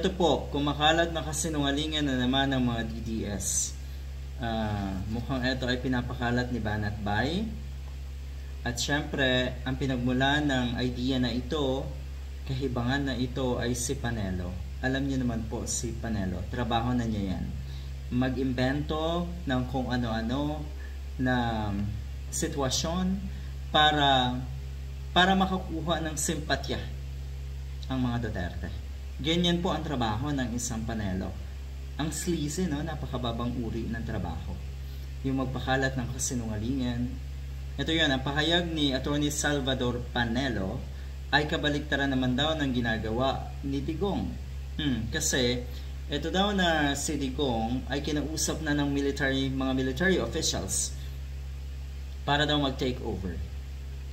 Ito po, kumakalat na kasinungalingan na naman ng mga DDS. Mukhang ito ay pinapakalat ni Banat Bay. At syempre, ang pinagmulan ng idea na ito, kahibangan na ito ay si Panelo. Alam niyo naman po si Panelo, trabaho na niya yan. Mag-imbento ng kung ano-ano na sitwasyon para makakuha ng simpatya ang mga Duterte. Ganyan po ang trabaho ng isang Panelo. Ang sleazy, no? Napakababang uri ng trabaho. Yung magpakalat ng kasinungalingan. Ito yun, ang pahayag ni Atty. Salvador Panelo ay kabaliktaran naman daw ng ginagawa ni Digong. Kasi ito daw na si Digong ay kinausap na ng mga military officials para daw mag-take over.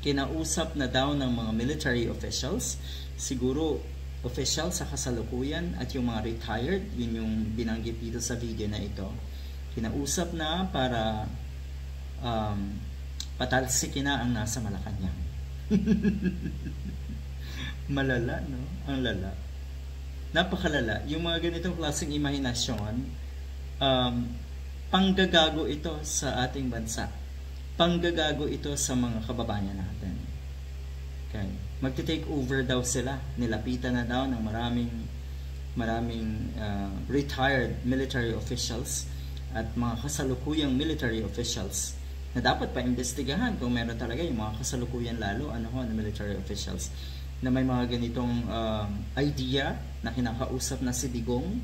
Kinausap na daw ng mga military officials, siguro official sa kasalukuyan at yung mga retired, yun yung binanggit dito sa video na ito. Kinausap na para patalsikin na ang nasa Malacanang. Malala, no? Ang lala. Napakalala. Yung mga ganitong klaseng imahinasyon, panggagago ito sa ating bansa. Panggagago ito sa mga kababayan natin. Okay. Magti-take over daw sila. Nilapitan na daw ng maraming retired military officials at mga kasalukuyang military officials na dapat pa-imbestigahan kung meron talaga yung mga kasalukuyan lalo na military officials na may mga ganitong idea na kinakausap na si Digong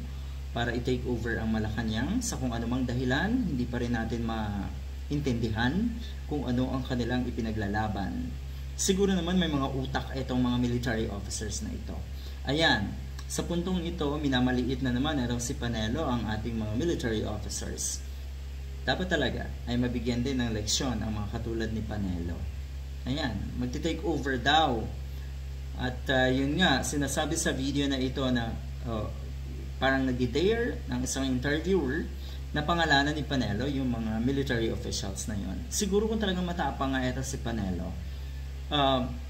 para i-take over ang Malacanang sa kung anumang dahilan. Hindi pa rin natin maintindihan kung ano ang kanilang ipinaglalaban. Siguro naman may mga utak itong mga military officers na ito. Ayan, sa puntong ito, minamaliit na naman si Panelo ang ating mga military officers. Dapat talaga ay mabigyan din ng leksyon ang mga katulad ni Panelo. Ayan, magti-take over daw. At yun nga, sinasabi sa video na ito na parang nag-dare ng isang interviewer na pangalanan ni Panelo yung mga military officials na yun. Siguro kung talagang matapang nga ito si Panelo,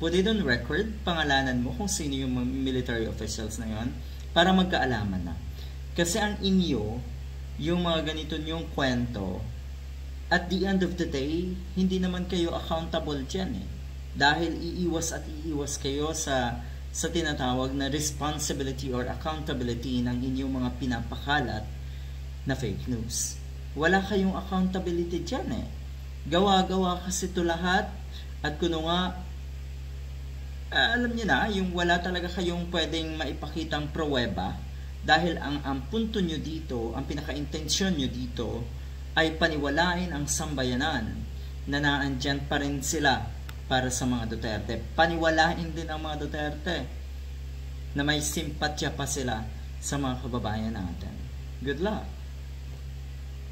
put it on record, pangalanan mo kung sino yung military officials na yon para magkaalaman na. Kasi ang inyo, yung mga ganito yung kwento, at the end of the day, hindi naman kayo accountable dyan eh. Dahil iiwas kayo sa tinatawag na responsibility or accountability ng inyong mga pinapakalat na fake news. Wala kayong accountability dyan eh. Gawa-gawa kasi ito lahat. At kuno nga, alam niyo na, yung wala talaga kayong pwedeng maipakitang pruweba dahil ang punto nyo dito, ang pinaka-intensyon nyo dito ay paniwalain ang sambayanan na naandyan pa rin sila para sa mga Duterte. Paniwalain din ang mga Duterte na may simpatya pa sila sa mga kababayan natin. Good luck!